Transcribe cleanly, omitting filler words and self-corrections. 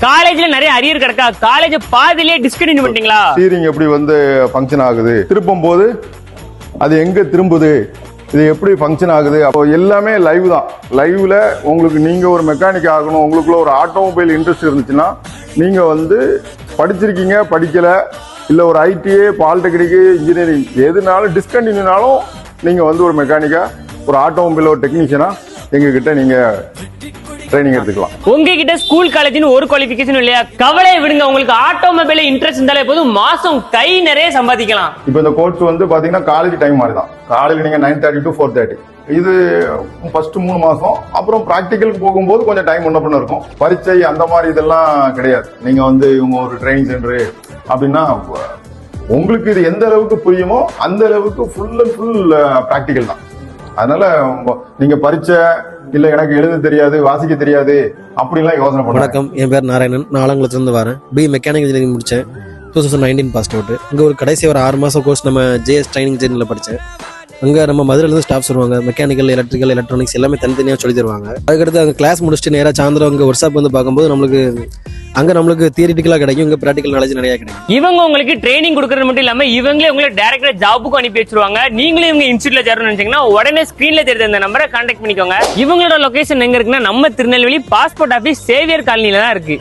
காலேஜ்ல நிறைய அரியர் கிடக்கா, காலேஜ் பாதியிலே டிஸ்கண்டினியூ பண்ணிட்டீங்களா? ஸ்டீரிங் எப்படி வந்து ஃபங்க்ஷன் ஆகுது, திருப்பும் போது அது எங்க திரும்புது, இது எப்படி ஃபங்க்ஷன் ஆகுது, அப்போ எல்லாமே லைவ் தான். லைவ்ல உங்களுக்கு நீங்க ஒரு மெக்கானிக் ஆகணும், உங்களுக்குள்ள ஒரு ஆட்டோமொபைல் இன்ட்ரெஸ்ட் இருந்துச்சுன்னா நீங்க வந்து படிச்சிருக்கீங்க, படிக்கல, இல்ல ஒரு ஐடிஏ, பாலிடெக்னிக், இன்ஜினியரிங் எதுனாலும் டிஸ்கண்டினியூனாலும் நீங்க வந்து ஒரு மெக்கானிக்கா, ஒரு ஆட்டோமொபைல் ஒரு டெக்னீஷியனா எங்க கிட்ட நீங்க ட்ரைனிங் எடுத்துக்கலாம். உங்ககிட்ட ஸ்கூல் காலேஜ்னு ஒரு குவாலிஃபிகேஷன் இல்லையா? கவலையை விடுங்க, உங்களுக்கு ஆட்டோமொபைல் இன்ட்ரெஸ்ட் இருந்தாலே போதும், மாசம் கை நிறைய சம்பாதிக்கலாம். இப்போ இந்த கோர்ஸ் வந்து பாத்தீங்கன்னா காலேஜ் டைம் மாதிரி தான். காலையில் நீங்க 9:30 to 4:30. இது ஃபர்ஸ்ட் 3 மாசம். அப்புறம் பிராக்டிக்கலுக்கு போகும்போது கொஞ்சம் டைம் முன்ன பின்ன இருக்கும். பரீட்சை அந்த மாதிரி இதெல்லாம் கிடையாது. நீங்க வந்து இவங்க ஒரு ட்ரைனிங் சென்டர் அப்படின்னா உங்களுக்கு இது எந்த அளவுக்கு புரியுமோ அந்த அளவுக்கு ஃபுல் அண்ட் ஃபுல் பிராக்டிக்கல் தான். அதனால நீங்க பரீட்சை இல்ல எனக்கு எழுத தெரியாது, வாசிக்க தெரியாது அப்படிலாம் யோசனை பண்ண. வணக்கம், என் பேர் நாராயணன். நான் ஆலங்குளத்துலேருந்து வரேன். பி மெக்கானிக் இன்ஜினியரிங் முடித்தேன். 2019 பாஸ் அவுட். இங்கே ஒரு கடைசி ஒரு 6 மாதம் கோர்ஸ் நம்ம ஜேஎஸ் ட்ரைனிங் இன்ஜினியரில் படித்தேன். அங்கே நம்ம மதுரையிலேருந்து ஸ்டாஃப்ஸ் வருவாங்க. மெக்கானிக்கல், எலக்ட்ரிக்கல், எலக்ட்ரானிக்ஸ் எல்லாமே தனித்தனியாக சொல்லி தருவாங்க. அதுக்கடுத்து அங்கே கிளாஸ் முடிச்சுட்டு நேராக சாயந்தரம் அங்கே ஒர்க் ஷாப் வந்து பார்க்கும்போது நம்மளுக்கு தியரிட்டிக்கலாக கிடைக்கும், இங்கே ப்ராக்டிக்கல் நாலேஜ் நிறைய கிடைக்கும். இவங்க உங்களுக்கு ட்ரைனிங் கொடுக்கறது மட்டும் இல்லாம இவங்களே உங்களை டைரக்டா ஜாபுக்கு அனுப்பி வச்சிருவாங்க. நீங்களும் இவங்க இன்ஸ்டியூட்ல சேரணும்னு நினைச்சீங்கன்னா உடனே ஸ்கிரீன்ல தெரியுற இந்த நம்பரை கான்டாக்ட் பண்ணிக்கோங்க. இவங்களோட லொகேஷன் எங்க இருக்குன்னா நம்ம திருநெல்வேலி பாஸ்போர்ட் ஆபீஸ் சேவியர் காலனில தான் இருக்கு.